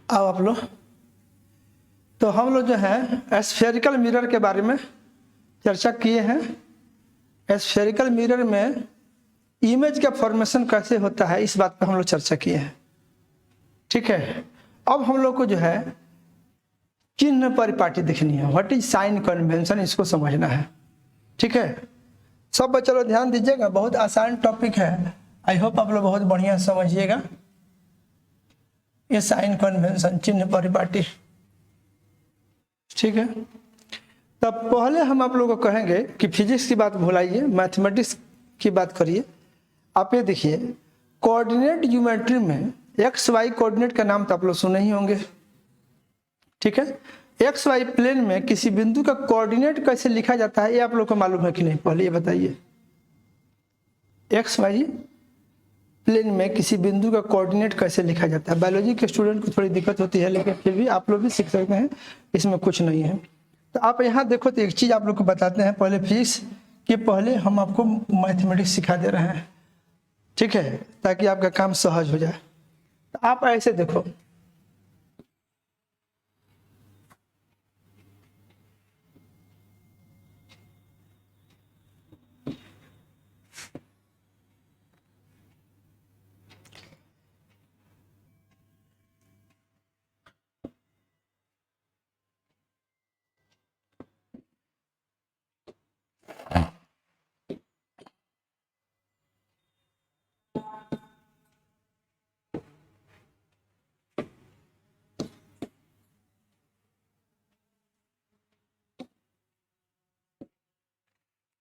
आओ आप लोग, तो हम लोग जो है स्फेरिकल मिरर के बारे में चर्चा किए हैं। स्फेरिकल मिरर में इमेज का फॉर्मेशन कैसे होता है इस बात पर हम लोग चर्चा किए हैं। ठीक है, अब हम लोग को जो है चिन्ह परिपाटी देखनी है। व्हाट इज साइन कन्वेंशन, इसको समझना है। ठीक है, सब बच्चे लोग ध्यान दीजिएगा, बहुत आसान टॉपिक है। आई होप आप लोग बहुत बढ़िया समझिएगा। ये साइन कन्वेंशन, चिन्ह परिपाटी। ठीक है, तब पहले हम आप लोगों को कहेंगे कि फिजिक्स की बात भुलाइए, मैथमेटिक्स की बात करिए। आप ये देखिए, कोऑर्डिनेट ज्योमेट्री में एक्स वाई कोऑर्डिनेट का नाम तो आप लोग सुने ही होंगे। ठीक है, एक्स वाई प्लेन में किसी बिंदु का कोऑर्डिनेट कैसे लिखा जाता है ये आप लोग को मालूम है कि नहीं, पहले ये बताइए। एक्स वाई प्लेन में किसी बिंदु का कोऑर्डिनेट कैसे लिखा जाता है। बायोलॉजी के स्टूडेंट को थोड़ी दिक्कत होती है, लेकिन फिर भी आप लोग भी सीख सकते हैं, इसमें कुछ नहीं है। तो आप यहाँ देखो, तो एक चीज़ आप लोग को बताते हैं पहले फिजिक्स के पहले हम आपको मैथमेटिक्स सिखा दे रहे हैं। ठीक है, ताकि आपका काम सहज हो जाए। तो आप ऐसे देखो,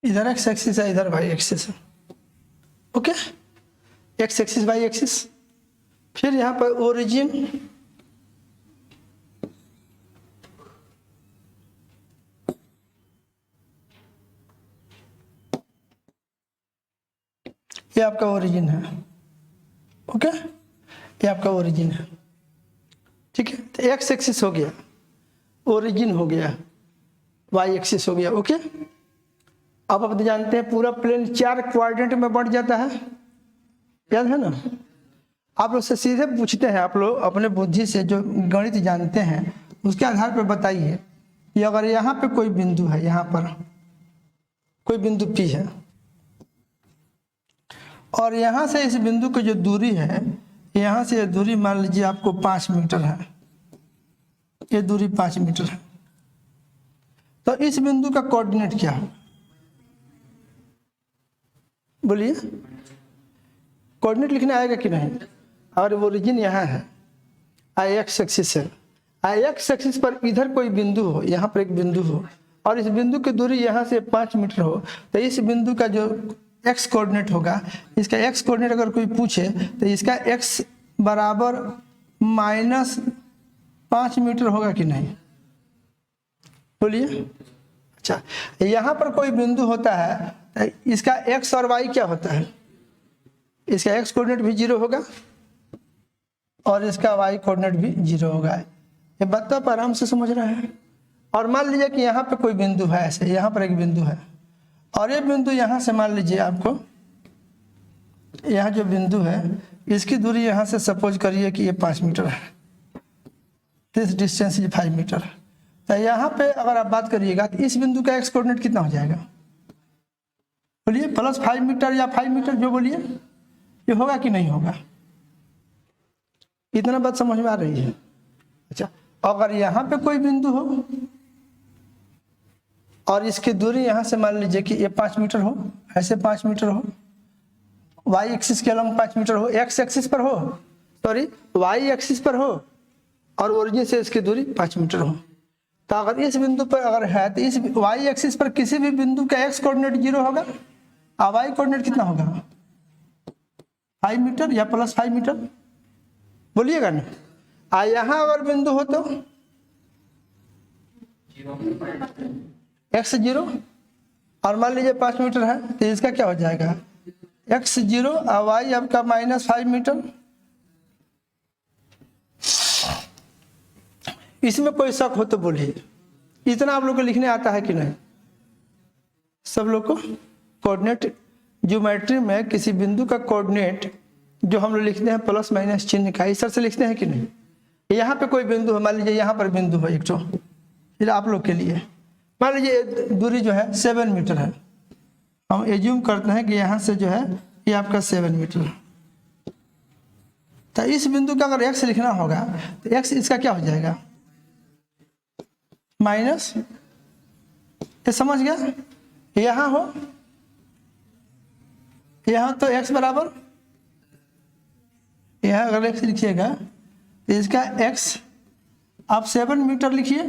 इधर एक्स एक्सिस है, इधर वाई एक्सिस है। Okay, X axis Y axis. फिर यहाँ पर ओरिजिन, ये आपका ओरिजिन है। ओके, ये आपका ओरिजिन है। ठीक है, तो एक्स एक्सिस हो गया, ओरिजिन हो गया, वाई एक्सिस हो गया। ओके, अब आप जानते हैं पूरा प्लेन 4 क्वाड्रेंट में बढ़ जाता है, याद है ना। आप लोग से सीधे पूछते हैं, आप लोग अपने बुद्धि से जो गणित जानते हैं उसके आधार पर बताइए कि अगर यहाँ पे कोई बिंदु है, यहाँ पर कोई बिंदु P है, और यहाँ से इस बिंदु की जो दूरी है, यहाँ से दूरी मान लीजिए आपको 5 मीटर है, ये दूरी 5 मीटर है, तो इस बिंदु का कोऑर्डिनेट क्या है बोलिए। कोऑर्डिनेट लिखने आएगा कि नहीं। और ओरिजिन यहाँ है, आई एक्स एक्सिस है, आई एक्स एक्सिस पर इधर कोई बिंदु हो, यहाँ पर एक बिंदु हो, और इस बिंदु की दूरी यहाँ से 5 मीटर हो, तो इस बिंदु का जो एक्स कोऑर्डिनेट होगा, इसका एक्स कोऑर्डिनेट अगर कोई पूछे तो इसका एक्स बराबर -5 मीटर होगा कि नहीं बोलिए। अच्छा, यहाँ पर कोई बिंदु होता है, इसका एक्स और वाई क्या होता है, इसका एक्स कोऑर्डिनेट भी 0 होगा और इसका वाई कोऑर्डिनेट भी 0 होगा। ये बात तो आप आराम से समझ रहे हैं। और मान लीजिए कि यहाँ पे कोई बिंदु है, ऐसे यहाँ पर एक बिंदु है, और ये बिंदु यहाँ से मान लीजिए आपको, यहाँ जो बिंदु है इसकी दूरी यहाँ से सपोज करिए कि ये 5 मीटर है, दिस डिस्टेंस इज 5 मीटर। तो यहाँ पे अगर आप बात करिएगा तो इस बिंदु का एक्स कोऑर्डिनेट कितना हो जाएगा बोलिए, +5 मीटर या 5 मीटर जो बोलिए, ये होगा कि नहीं होगा। इतना बात समझ में आ रही है। अच्छा, अगर यहाँ पे कोई बिंदु हो और इसकी दूरी यहाँ से मान लीजिए कि ये 5 मीटर हो, ऐसे 5 मीटर हो, वाई एक्सिस के अलग 5 मीटर हो, एक्स एक्सिस पर हो, सॉरी वाई एक्सिस पर हो, और ओरिजिन से इसकी दूरी 5 मीटर हो, तो अगर इस बिंदु पर अगर है तो इस वाई एक्सिस पर किसी भी बिंदु का एक्स कोऑर्डिनेट 0 होगा और वाई कोऑर्डिनेट कितना होगा 5 मीटर या +5 मीटर बोलिएगा ना। यहाँ अगर बिंदु हो तो x 0 और मान लीजिए 5 मीटर है, तो इसका क्या हो जाएगा x 0 और y आपका -5 मीटर। इसमें कोई शक हो तो बोलिए। इतना आप लोग को लिखने आता है कि नहीं सब लोग को। कोऑर्डिनेट ज्योमेट्री में किसी बिंदु का कोऑर्डिनेट जो हम लोग लिखते हैं +- चिन्ह का, इस तरह से लिखते हैं कि नहीं। यहाँ पे कोई बिंदु है, मान लीजिए यहाँ पर बिंदु है एक तो, फिर आप लोग के लिए मान लीजिए दूरी जो है 7 मीटर है। हम एज्यूम करते हैं कि यहाँ से जो है ये आपका 7 मीटर है। तो इस बिंदु का अगर x लिखना होगा तो x इसका क्या हो जाएगा, माइनस, ये समझ गया। यहाँ हो, यहाँ तो x बराबर, यहाँ अगर x लिखिएगा तो इसका x आप 7 मीटर लिखिए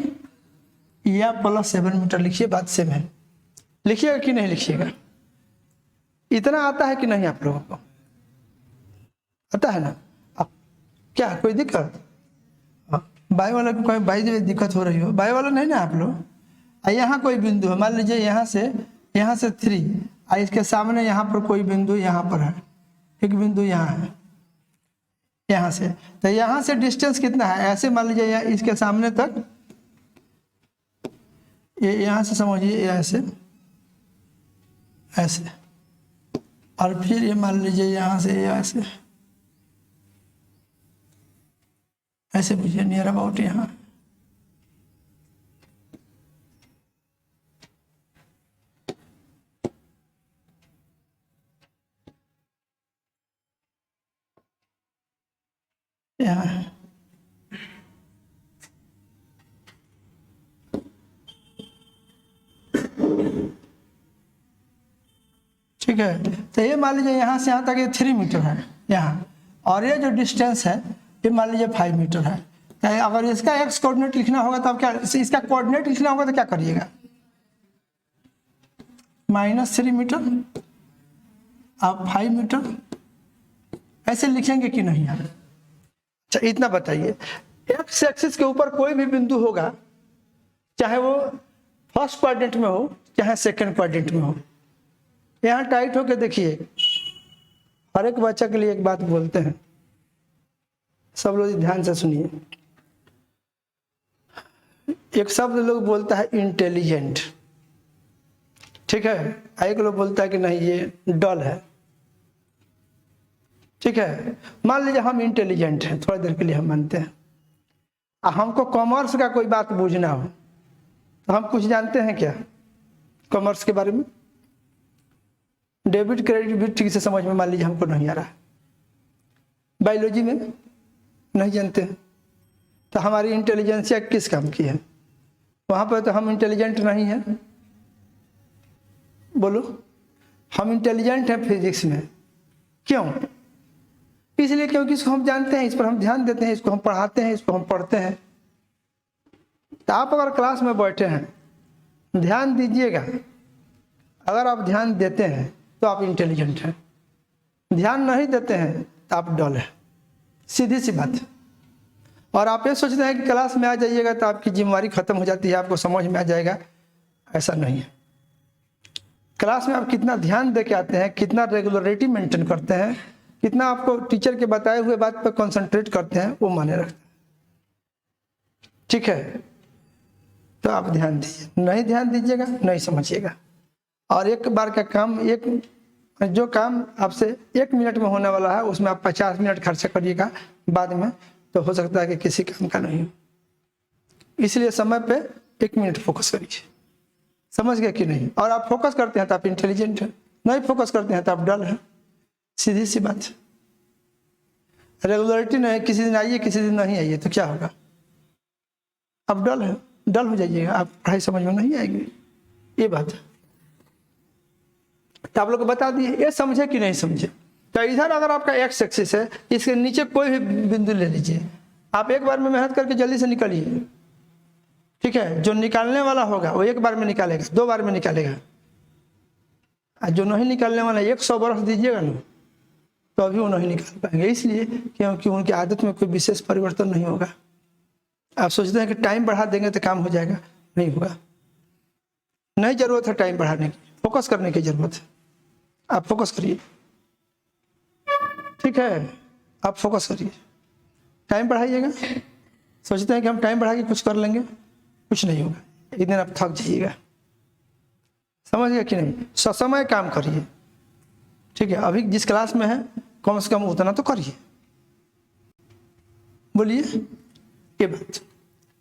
या +7 मीटर लिखिए, बात सेम है। लिखिएगा कि नहीं लिखिएगा, इतना आता है कि नहीं आप लोगों को, आता है ना। अब क्या कोई दिक्कत, बाई वाला को कोई बाई दिक्कत हो रही हो, बाई वाला नहीं ना आप लोग। यहाँ कोई बिंदु है, मान लीजिए यहाँ से 3, और इसके सामने यहाँ पर कोई बिंदु यहाँ पर है, एक बिंदु यहाँ है, यहाँ से, तो यहाँ से डिस्टेंस कितना है, ऐसे मान लीजिए इसके सामने तक, ये यहाँ से समझिए ऐसे ऐसे, और फिर ये मान लीजिए यहाँ से ऐसे ऐसे बुझिए, नियर अबाउट यहाँ। यहाँ ठीक है। तो ये मान लीजिए यहाँ से यहाँ तक ये 3 मीटर है यहाँ, और ये जो डिस्टेंस है ये मान लीजिए 5 मीटर है। तो अगर इसका x कोऑर्डिनेट लिखना होगा तो आप क्या, इसका कोऑर्डिनेट लिखना होगा तो क्या करिएगा, -3 मीटर आप 5 मीटर ऐसे लिखेंगे कि नहीं यार। अच्छा इतना बताइए, x एक्सिस के ऊपर कोई भी बिंदु होगा, चाहे वो फर्स्ट क्वाड्रेंट में हो चाहे सेकंड क्वाड्रेंट में हो, यहाँ टाइट होके देखिए। हर एक बच्चा के लिए एक बात बोलते हैं, सब लोग ध्यान से सुनिए। एक शब्द लोग बोलता है इंटेलिजेंट, ठीक है, एक लोग बोलता है कि नहीं ये डल है, ठीक है। मान लीजिए हम इंटेलिजेंट हैं, थोड़ी देर के लिए हम मानते हैं, हमको कॉमर्स का कोई बात बूझना हो तो हम कुछ जानते हैं क्या कॉमर्स के बारे में, डेबिट क्रेडिट भी ठीक से समझ में मान लीजिए हमको नहीं आ रहा है, बायोलॉजी में नहीं जानते हैं, तो हमारी इंटेलिजेंसिया किस काम की है, वहाँ पर तो हम इंटेलिजेंट नहीं हैं। बोलो, हम इंटेलिजेंट हैं फिजिक्स में, क्यों, इसलिए क्योंकि इसको हम जानते हैं, इस पर हम ध्यान देते हैं, इसको हम पढ़ाते हैं, इसको हम पढ़ते हैं। तो आप अगर क्लास में बैठे हैं, ध्यान दीजिएगा, अगर आप ध्यान देते हैं तो आप इंटेलिजेंट हैं, ध्यान नहीं देते हैं तो आप डल हैं, सीधी सी बात। और आप ये सोचते हैं कि क्लास में आ जाइएगा तो आपकी जिम्मेवारी खत्म हो जाती है, आपको समझ में आ जाएगा, ऐसा नहीं है। क्लास में आप कितना ध्यान दे के आते हैं, कितना रेगुलरिटी मेंटेन करते हैं, कितना आपको टीचर के बताए हुए बात पर कंसंट्रेट करते हैं, वो माने रखते हैं, ठीक है। तो आप ध्यान दीजिए, नहीं ध्यान दीजिएगा नहीं समझिएगा। और एक बार का काम, एक जो काम आपसे 1 मिनट में होने वाला है उसमें आप 50 मिनट खर्चा करिएगा बाद में, तो हो सकता है कि किसी काम का नहीं हो। इसलिए समय पे 1 मिनट फोकस करिए, समझ गए कि नहीं। और आप फोकस करते हैं तो आप इंटेलिजेंट हैं, नहीं फोकस करते हैं तो आप डल हैं, सीधी सी बात। रेगुलरिटी नहीं, किसी दिन आइए किसी दिन नहीं आइए तो क्या होगा, आप डल हैं, डल हो जाइएगा, आप पढ़ाई समझ में नहीं आएगी, ये बात है। तो आप लोग को बता दिए, ये समझे कि नहीं समझे। तो इधर अगर आपका एक्स एक्सिस है, इसके नीचे कोई भी बिंदु ले लीजिए, आप एक बार में मेहनत करके जल्दी से निकालिए, ठीक है। जो निकालने वाला होगा वो 1 बार में निकालेगा, 2 बार में निकालेगा, और जो नहीं निकालने वाला 100 बरस दीजिएगा ना तो अभी वो नहीं निकाल पाएंगे, इसलिए क्योंकि उनकी आदत में कोई विशेष परिवर्तन नहीं होगा। आप सोचते हैं कि टाइम बढ़ा देंगे तो काम हो जाएगा, नहीं होगा, नहीं जरूरत है टाइम बढ़ाने की, फोकस करने की जरूरत है। आप फोकस करिए, ठीक है, आप फोकस करिए, टाइम बढ़ाइएगा। सोचते हैं कि हम टाइम बढ़ा के कुछ कर लेंगे, कुछ नहीं होगा, एक दिन आप थक जाइएगा, समझ गए कि नहीं। ससमय काम करिए, ठीक है। अभी जिस क्लास में है कम से कम उतना तो करिए, बोलिए ये बात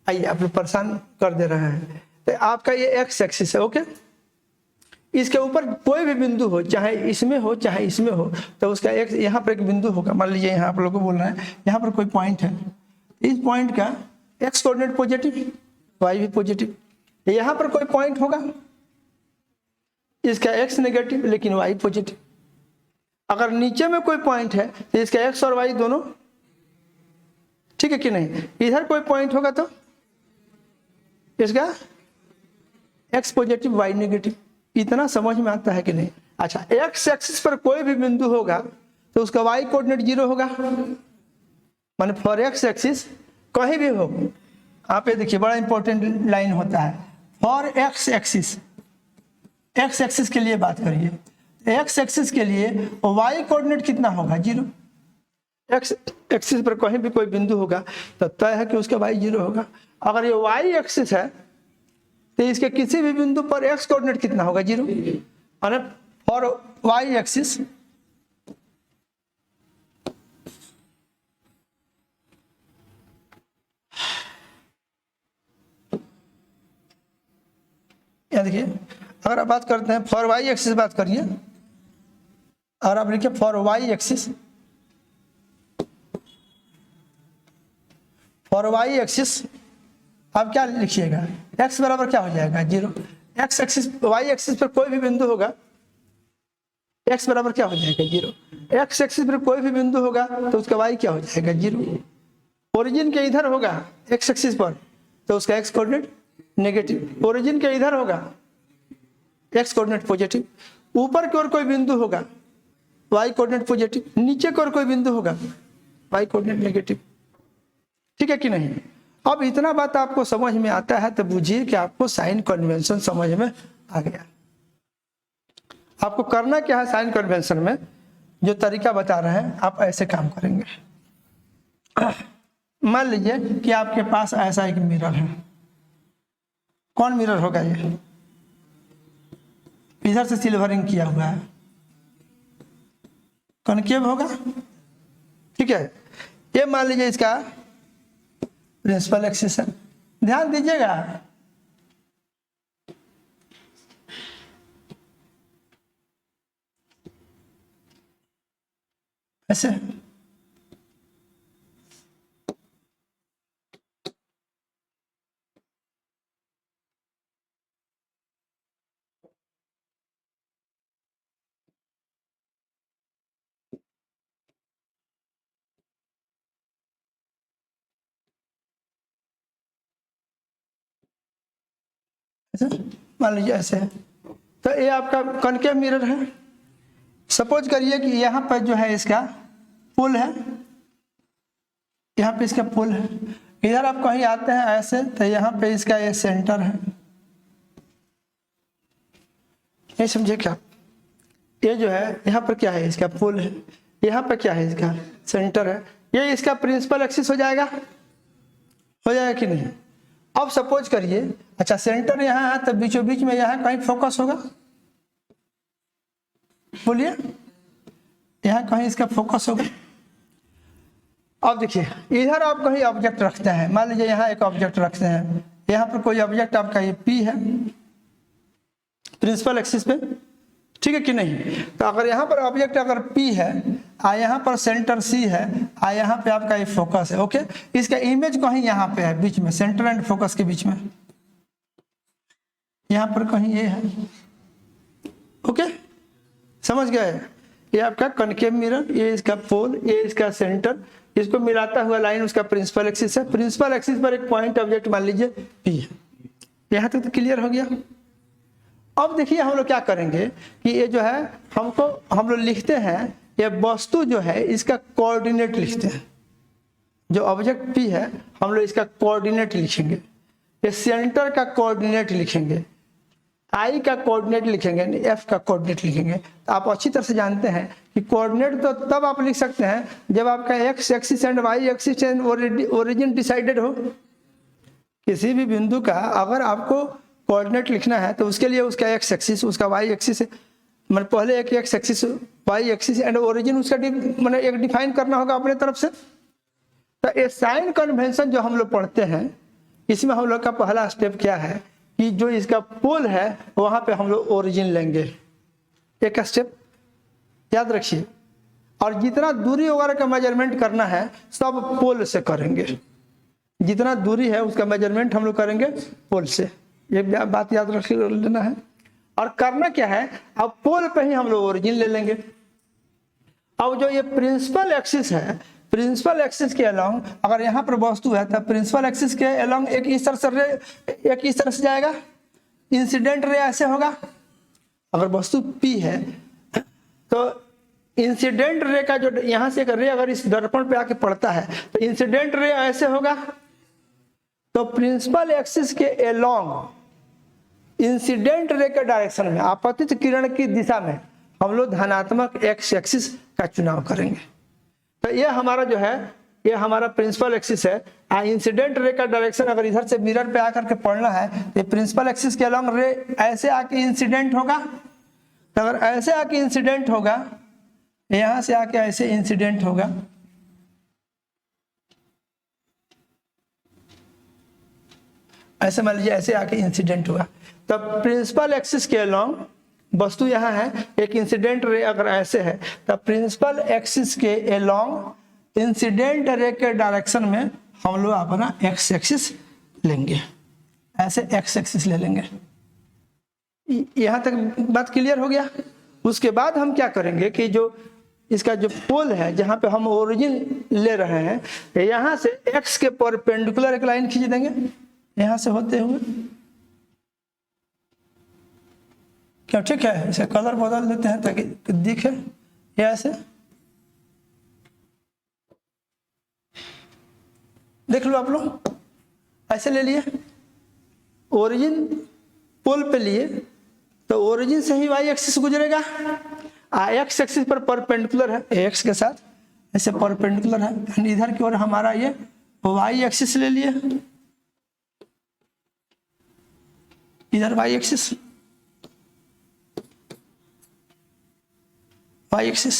आइए, आप लोग परेशान कर दे रहे हैं। तो आपका ये एक्स एक्सिस है, ओके। इसके ऊपर कोई भी बिंदु हो, चाहे इसमें हो चाहे इसमें हो, तो उसका एक्स, यहाँ पर एक बिंदु होगा। मान लीजिए यहाँ आप लोगों को बोल रहे हैं यहाँ पर कोई पॉइंट है, इस पॉइंट का एक्स कोऑर्डिनेट पॉजिटिव, वाई भी पॉजिटिव। यहाँ पर कोई पॉइंट होगा, इसका एक्स नेगेटिव लेकिन वाई पॉजिटिव। अगर नीचे में कोई पॉइंट है तो इसका एक्स और वाई दोनों ठीक है कि नहीं। इधर कोई पॉइंट होगा तो इसका एक्स पॉजिटिव वाई नेगेटिव। इतना समझ में आता है कि नहीं? अच्छा, एक्स एक्सिस पर कोई भी बिंदु होगा तो उसका वाई कोऑर्डिनेट 0 होगा। माने फॉर एक्स एक्सिस कहीं भी हो, आप ये देखिए बड़ा इंपॉर्टेंट लाइन होता है, for x axis, x axis के लिए बात करिए, एक्स एक्सिस के लिए वाई कोऑर्डिनेट कितना होगा? 0। एक्स एक्सिस पर कहीं भी कोई बिंदु होगा तो तय है कि उसका वाई 0 होगा। अगर ये वाई एक्सिस है तो इसके किसी भी बिंदु पर एक्स कोऑर्डिनेट कितना होगा? 0। और फॉर वाई एक्सिस यहाँ देखिए, अगर आप बात करते हैं फॉर वाई एक्सिस, बात करिए, अगर आप लिखिए for Y axis, for Y axis आप क्या लिखिएगा? x बराबर क्या हो जाएगा? 0। एक्स एक्सिस, वाई एक्सिस पर कोई भी बिंदु होगा, x बराबर क्या हो जाएगा? 0। एक्स एक्सिस पर कोई भी बिंदु होगा तो उसका y क्या हो जाएगा? 0। ओरिजिन के इधर होगा एक्स एक्सिस पर तो उसका x कोऑर्डिनेट नेगेटिव। ओरिजिन के इधर होगा x कोऑर्डिनेट पॉजिटिव। ऊपर की ओर कोई बिंदु होगा y कोऑर्डिनेट पॉजिटिव। नीचे की ओर कोई बिंदु होगा y कोऑर्डिनेट नेगेटिव। ठीक है कि नहीं? अब इतना बात आपको समझ में आता है तो बुझिए कि आपको साइन कन्वेंशन समझ में आ गया। आपको करना क्या है साइन कन्वेंशन में, जो तरीका बता रहे हैं आप ऐसे काम करेंगे। मान लीजिए कि आपके पास ऐसा एक मिरर है। कौन मिरर होगा ये? इधर से सिल्वरिंग किया हुआ है, कॉनकेव होगा, ठीक है। ये मान लीजिए इसका प्रिंसिपल एक्सिस है। ध्यान दीजिएगा, ऐसे मान लीजिए ऐसे है। तो ये आपका कॉनकेव मिरर है। सपोज करिए कि यहाँ पर जो है इसका पुल है, यहाँ पे इसका पुल है। इधर आप कहीं आते हैं ऐसे तो यहाँ पे इसका ये सेंटर है। ये समझे क्या? ये जो है यहाँ पर क्या है? इसका पुल है। यहाँ पर क्या है? इसका सेंटर है। ये इसका प्रिंसिपल एक्सिस हो जाएगा, हो जाएगा कि नहीं? अब सपोज करिए, अच्छा सेंटर यहाँ है तो बीचों बीच में यहाँ कहीं फोकस होगा, बोलिए, यहाँ कहीं इसका फोकस होगा। अब देखिए इधर आप कहीं ऑब्जेक्ट रखते हैं, मान लीजिए यहाँ एक ऑब्जेक्ट रखते हैं, यहाँ पर कोई ऑब्जेक्ट आपका ये P है प्रिंसिपल एक्सिस पे, ठीक है कि नहीं? तो अगर यहाँ पर ऑब्जेक्ट अगर P है, यहाँ पर सेंटर C है, यहाँ पे आपका ये फोकस है, ओके। इसका इमेज कहीं यहाँ पे है बीच में, सेंटर एंड फोकस के बीच में, यहाँ पर कहीं ये है, ओके। समझ गए? ये आपका कॉनकेव मिरर, ये इसका पोल, ये इसका सेंटर, इसको मिलाता हुआ लाइन उसका प्रिंसिपल एक्सिस है। प्रिंसिपल एक्सिस पर एक पॉइंट ऑब्जेक्ट मान लीजिए P है। यहाँ तक तो क्लियर हो गया। अब देखिए हम लोग क्या करेंगे कि ये जो है हम लोग लिखते हैं, ये वस्तु जो है इसका कोऑर्डिनेट लिखते हैं। जो ऑब्जेक्ट P है हम लोग इसका कोऑर्डिनेट लिखेंगे, ये सेंटर का कोऑर्डिनेट लिखेंगे, I का कोऑर्डिनेट लिखेंगे, F का कोऑर्डिनेट लिखेंगे। तो आप अच्छी तरह से जानते हैं कि कोऑर्डिनेट तो तब आप लिख सकते हैं जब आपका X axis and Y axis and origin decided हो। किसी भी बिंदु का अगर आपको कोऑर्डिनेट लिखना है तो उसके लिए उसका एक्स एक्सिस, उसका वाई एक्सिस, मतलब पहले एक X axis Y axis and origin उसका मतलब एक डिफाइन करना होगा अपने तरफ से। तो ये साइन कन्वेंशन जो हम लोग पढ़ते हैं, इसमें हम लोग का पहला स्टेप क्या है कि जो इसका पोल है वहां पे हम लोग ओरिजिन लेंगे, एक स्टेप याद रखिए। और जितना दूरी वगैरह का मेजरमेंट करना है सब पोल से करेंगे, जितना दूरी है उसका मेजरमेंट हम लोग करेंगे पोल से, ये बात याद रख लेना है। और करना क्या है, अब पोल पे ही हम लोग ओरिजिन ले लेंगे। अब जो ये प्रिंसिपल एक्सिस है, प्रिंसिपल एक्सिस के अलोंग अगर यहाँ पर वस्तु है तो प्रिंसिपल एक्सिस के अलोंग एक इस तरह से जाएगा, इंसिडेंट रे ऐसे होगा। अगर वस्तु P है तो इंसिडेंट रे का जो यहाँ से एक रे अगर इस दर्पण पे आके पड़ता है तो इंसिडेंट रे ऐसे होगा। तो प्रिंसिपल एक्सिस के अलोंग इंसिडेंट रे के डायरेक्शन में, आपतित किरण की दिशा में हम लोग धनात्मक एक्स एक्सिस का चुनाव करेंगे। तो ये हमारा जो है, ये हमारा प्रिंसिपल एक्सिस है। इंसिडेंट रे का डायरेक्शन अगर इधर से मिरर पे आकर के पढ़ना है तो प्रिंसिपल एक्सिस के अलोंग रे ऐसे आके इंसिडेंट होगा। तो अगर ऐसे आके इंसिडेंट होगा, यहां से आके ऐसे इंसिडेंट होगा, ऐसे मान लीजिए ऐसे आके इंसिडेंट होगा। तब प्रिंसिपल एक्सिस के अलोंग वस्तु यहाँ है, एक इंसिडेंट रे अगर ऐसे है तब प्रिंसिपल एक्सिस के अलोंग इंसिडेंट रे के डायरेक्शन में हम लोग अपना एक्स एक्सिस लेंगे, ऐसे एक्स एक्सिस ले लेंगे। यहाँ तक बात क्लियर हो गया। उसके बाद हम क्या करेंगे कि जो इसका जो पोल है जहाँ पे हम ओरिजिन ले रहे हैं, यहाँ से एक्स के परपेंडिकुलर एक लाइन खींच देंगे यहाँ से होते हुए। क्या ठीक है? इसे कलर बदल देते हैं ताकि दिखे। ये ऐसे देख लो आप लोग, ऐसे ले लिए, ओरिजिन पोल पे लिए तो ओरिजिन से ही वाई एक्सिस गुजरेगा। एक्स एक्सिस पर परपेंडिकुलर है, एक्स के साथ ऐसे परपेंडिकुलर है। इधर की ओर हमारा ये वाई एक्सिस ले लिए, इधर वाई एक्सिस, वाई एक्सिस,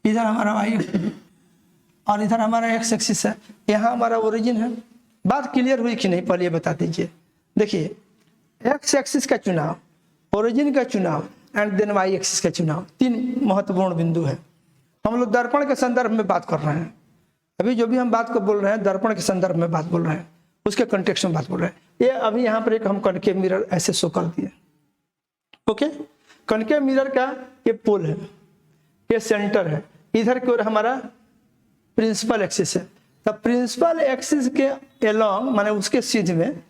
इधर हमारा वाई और इधर हमारा एक्स एक्सिस है। यहाँ हमारा ओरिजिन है। बात क्लियर हुई कि नहीं पहले बता दीजिए। देखिए, एक्स एक्सिस का चुनाव, ओरिजिन का चुनाव एंड देन वाई एक्सिस का चुनाव, तीन महत्वपूर्ण बिंदु है। हम लोग दर्पण के संदर्भ में बात कर रहे हैं। अभी जो भी हम बात को बोल रहे हैं दर्पण के संदर्भ में बात बोल रहे हैं, उसके कंटेक्स्ट में बात बोल रहे हैं। ये अभी यहाँ पर एक हम कनकेव मिरर ऐसे शो कर दिए। ओके, कनकेव मिरर का ये पोल है, ये सेंटर है, इधर की ओर हमारा प्रिंसिपल एक्सिस है। तब प्रिंसिपल एक्सिस के अलोंग माने उसके सीध में,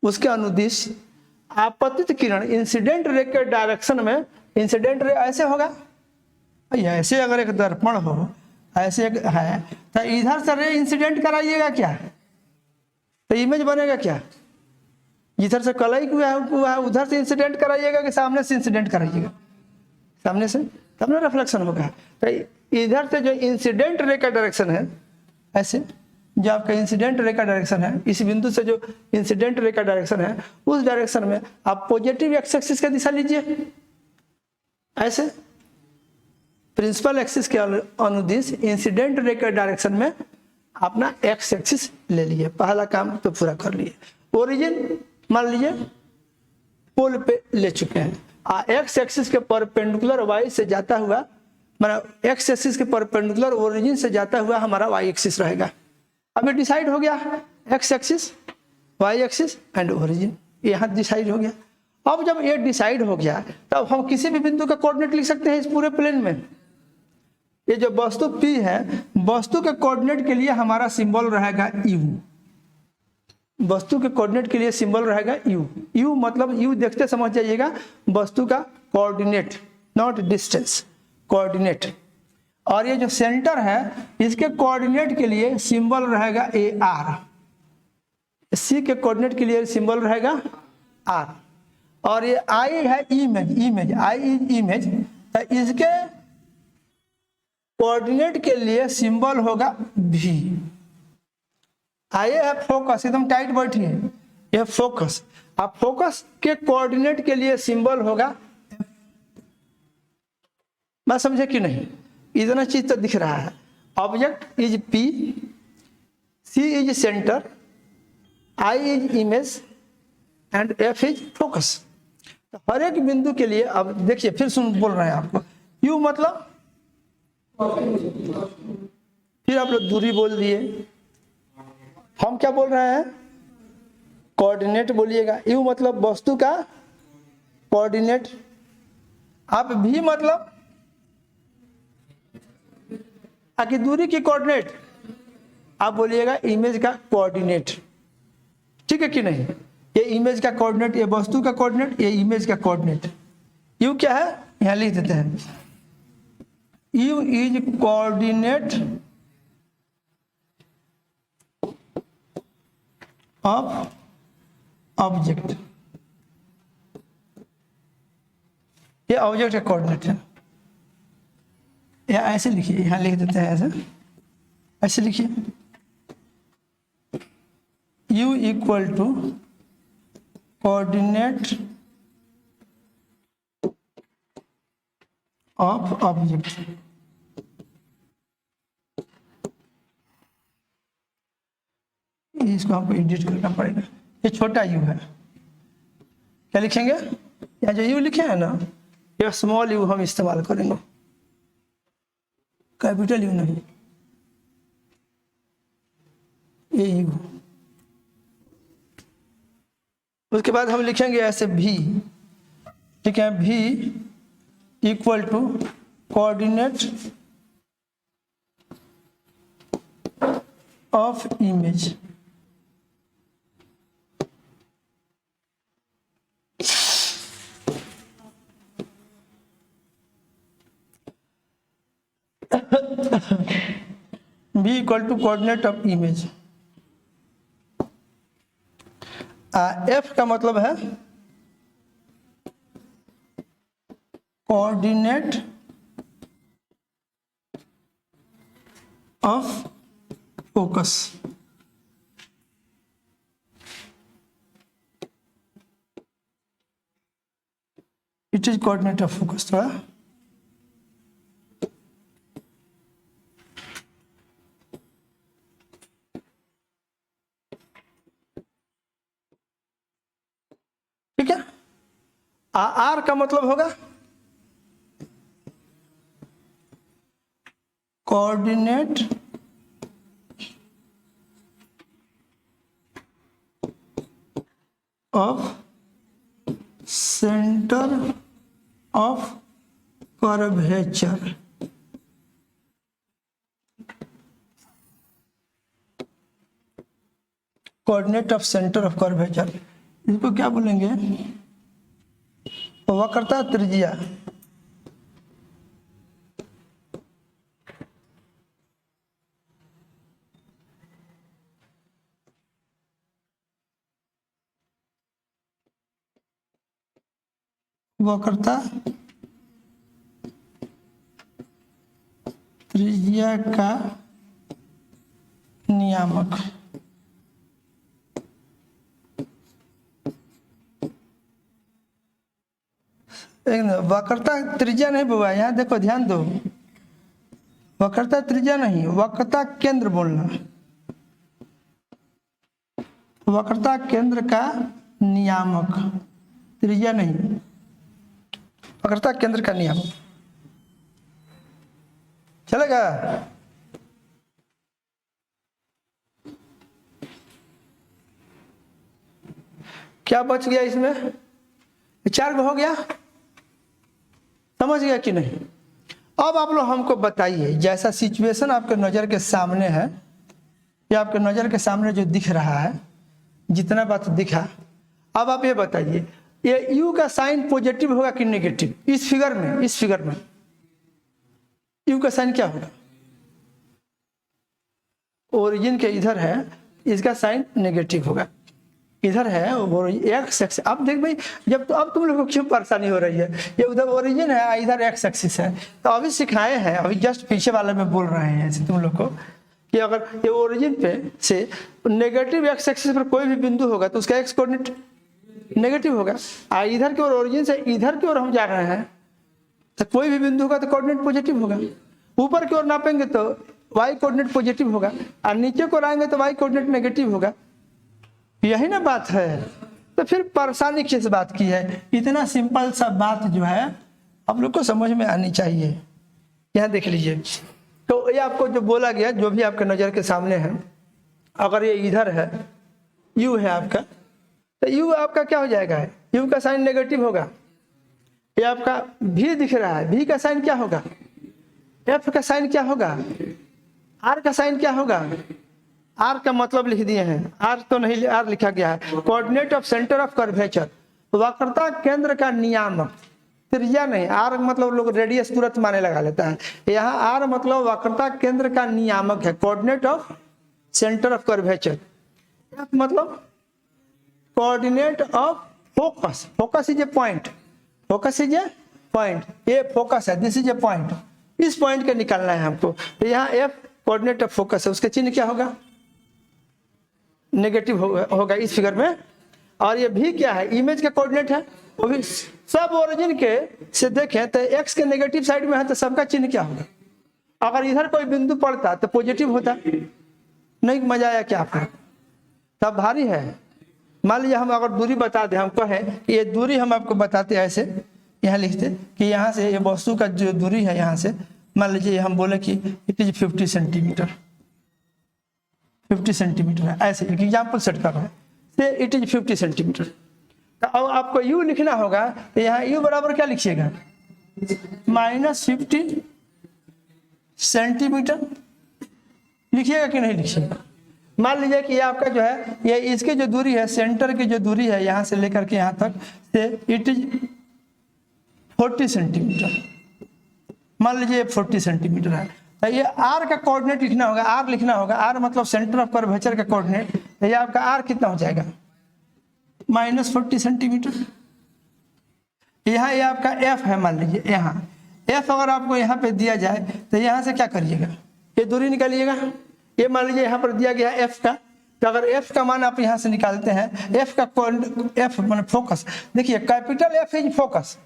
उसके अनुदिश आपतित किरण इंसिडेंट रे के डायरेक्शन में, इंसिडेंट रे ऐसे होगा। ऐसे अगर एक दर्पण हो ऐसे है तो इधर से रे इंसिडेंट कराइएगा क्या, तो इमेज बनेगा क्या? इधर से कलाई हुआ है उधर से इंसिडेंट कराइएगा कि सामने से इंसिडेंट कराइएगा? सामने से, तब ना रिफ्लेक्शन होगा। तो इधर से जो इंसिडेंट रे का डायरेक्शन है, ऐसे जो आपका इंसिडेंट रे का डायरेक्शन है, इस बिंदु से जो इंसिडेंट रे का डायरेक्शन है उस डायरेक्शन में आप पॉजिटिव एक्स एक्सिस का दिशा लीजिए। ऐसे प्रिंसिपल एक्सिस के अनुदिश इंसिडेंट रे के डायरेक्शन में अपना एक्स एक्सिस ले लिए। पहला काम तो पूरा कर लिए। ओरिजिन मान लीजिए पोल पे ले चुके हैं, एक्स एक्सिस के परपेंडिकुलर वाई से जाता हुआ, मतलब एक्स एक्सिस के परपेंडिकुलर ओरिजिन से जाता हुआ हमारा वाई एक्सिस रहेगा। अब ये डिसाइड हो गया, X axis, Y axis and origin, यहाँ डिसाइड हो गया। अब जब ये डिसाइड हो गया तब हम किसी भी बिंदु का कोऑर्डिनेट लिख सकते हैं इस पूरे प्लेन में। ये जो वस्तु P है, वस्तु के कोऑर्डिनेट के लिए हमारा सिंबल रहेगा U। वस्तु के कोऑर्डिनेट के लिए सिंबल रहेगा U। U मतलब U देखते समझ जाइएगा, वस्तु का कोऑर्डिनेट, नॉट डिस्टेंस, कोऑर्डिनेट। और ये जो सेंटर है इसके कोऑर्डिनेट के लिए सिंबल रहेगा AR। C के कोऑर्डिनेट के लिए सिंबल रहेगा R। और ये I है image, image I is image, तो इसके कोऑर्डिनेट के लिए सिंबल होगा V। आइए है फोकस, एकदम टाइट बैठिए, यह फोकस। अब फोकस के कोऑर्डिनेट के लिए सिंबल होगा, बात समझे कि नहीं? इतना चीज तो दिख रहा है। Object is P C is centre, I is image and F is focus. तो हर एक बिंदु के लिए अब देखिए फिर सुन बोल रहे हैं आपको, U मतलब फिर आप लोग दूरी बोल दिए, हम क्या बोल रहे हैं कोऑर्डिनेट बोलिएगा। U मतलब वस्तु का कोऑर्डिनेट, आप V मतलब आखिर दूरी की कोऑर्डिनेट, आप बोलिएगा इमेज का कोऑर्डिनेट। ठीक है कि नहीं, ये इमेज का कोऑर्डिनेट, ये वस्तु का कोऑर्डिनेट, ये इमेज का कोऑर्डिनेट। यू क्या है यहां लिख देते हैं, you is coordinate of object, ये ऑब्जेक्ट का कोऑर्डिनेट है। या ऐसे लिखिए, यहां लिख देते हैं ऐसे, ऐसे लिखिए u equal to coordinate of object. इसको हमको एडिट करना पड़ेगा, ये छोटा u है, क्या लिखेंगे, यहाँ जो u लिखे हैं ना, ये स्मॉल u हम इस्तेमाल करेंगे, कैपिटल यू नहीं, ये यू। उसके बाद हम लिखेंगे ऐसे भी, ठीक है, v equal to coordinate of image. V equal to coordinate of image. F का मतलब है coordinate of focus. It is coordinate of focus. थोड़ा ठीक है। आर का मतलब होगा coordinate of centre of curvature. Coordinate of centre of curvature, इसको क्या बोलेंगे, वक्रता त्रिज्या। वक्रता त्रिज्या का नियामक। वक्रता त्रिज्या नहीं बुआ, यहाँ देखो ध्यान दो, वक्रता त्रिज्या नहीं, वक्रता केंद्र बोलना, वक्रता केंद्र का नियामक, त्रिज्या नहीं, वक्रता केंद्र का नियामक। चलेगा। क्या बच गया इसमें, चार हो गया, समझ गया कि नहीं। अब आप लोग हमको बताइए, जैसा सिचुएशन आपके नज़र के सामने है, या आपके नज़र के सामने जो दिख रहा है, जितना बात दिखा, अब आप ये बताइए, ये यू का साइन पॉजिटिव होगा कि नेगेटिव। इस फिगर में, इस फिगर में यू का साइन क्या होगा, ओरिजिन के इधर है, इसका साइन नेगेटिव होगा, इधर है और एक्स एक्सिस। अब देख भाई, जब तो अब तुम लोगों को क्यों परेशानी हो रही है, ये उधर ओरिजिन है, इधर एक्स एक्सिस है, तो अभी सिखाए हैं, अभी जस्ट पीछे वाले में बोल रहे हैं ऐसे तुम लोग को कि अगर ये ओरिजिन पे से नेगेटिव एक्स एक्सिस पर कोई भी बिंदु होगा तो उसका एक्स कोऑर्डिनेट नेगेटिव होगा। इधर की ओर, ओरिजिन से इधर की ओर हम जा रहे हैं, तो कोई भी बिंदु होगा तो कोऑर्डिनेट पॉजिटिव होगा। ऊपर की ओर नापेंगे तो वाई कोऑर्डिनेट पॉजिटिव होगा और नीचे को लाएंगे तो वाई कोऑर्डिनेट नेगेटिव होगा। यही ना बात है। तो फिर परेशानी किस बात की है? इतना सिंपल सा बात जो है आप लोग को समझ में आनी चाहिए। यहाँ देख लीजिए, तो ये आपको जो बोला गया, जो भी आपके नज़र के सामने है, अगर ये इधर है, यू है आपका, तो यू आपका क्या हो जाएगा? यू का साइन नेगेटिव होगा। ये आपका भी दिख रहा है, भी का साइन क्या होगा? एफ का साइन क्या होगा? आर का साइन क्या होगा? आर का मतलब लिख दिए हैं, आर तो नहीं, आर लिखा गया है। Coordinate of centre of curvature, वक्रता केंद्र का नियामक। त्रिज्या नहीं, आर मतलब लोग रेडियस तुरंत माने लगा लेता है। यहाँ आर मतलब वक्रता केंद्र का नियामक है, coordinate of centre of curvature. F मतलब coordinate of focus, focus is a point, focus is a point, ये फोकस है, दिस इज ए पॉइंट, इस पॉइंट का निकालना है हमको। तो यहाँ एफ कोऑर्डिनेट ऑफ फोकस है, उसके चिन्ह क्या होगा? नेगेटिव होगा इस फिगर में। और ये भी क्या है? इमेज का कोऑर्डिनेट है, वो भी सब ओरिजिन के से देखें तो एक्स के नेगेटिव साइड में है, तो सबका चिन्ह क्या होगा? अगर इधर कोई बिंदु पड़ता तो पॉजिटिव होता। नहीं मजा आया क्या आपका? तब भारी है। मान लीजिए हम अगर दूरी बता दें, हम कहें कि ये दूरी हम आपको बताते हैं, ऐसे यहाँ लिखते कि यहाँ से ये वस्तु का जो दूरी है यहाँ से, मान लीजिए हम बोले कि इट इज 50 सेंटीमीटर, 50 सेंटीमीटर है, ऐसे एक एग्जाम्पल सेट कर रहे हैं, से इट इज 50 सेंटीमीटर। तो अब आपको यू लिखना होगा, तो यहाँ यू बराबर क्या लिखिएगा? -50 सेंटीमीटर लिखिएगा कि नहीं लिखिएगा? मान लीजिए कि ये आपका जो है, ये इसकी जो दूरी है, सेंटर की जो दूरी है यहाँ से लेकर के यहाँ तक, से इट इज 40 सेंटीमीटर। मान लीजिए 40 सेंटीमीटर है, तो ये आर का कोऑर्डिनेट लिखना होगा, आर लिखना होगा, आर मतलब सेंटर ऑफ कर्वेचर का कोऑर्डिनेट। तो ये आपका आर कितना हो जाएगा? -40 सेंटीमीटर। यहाँ ये आपका एफ है, मान लीजिए यहाँ एफ अगर आपको यहाँ पे दिया जाए तो यहाँ से क्या करिएगा? ये दूरी निकालिएगा। ये मान लीजिए यहाँ पर दिया गया एफ का, तो अगर एफ का मान आप यहाँ से निकालते हैं, एफ का एफ मान फोकस, देखिए capital F is focus,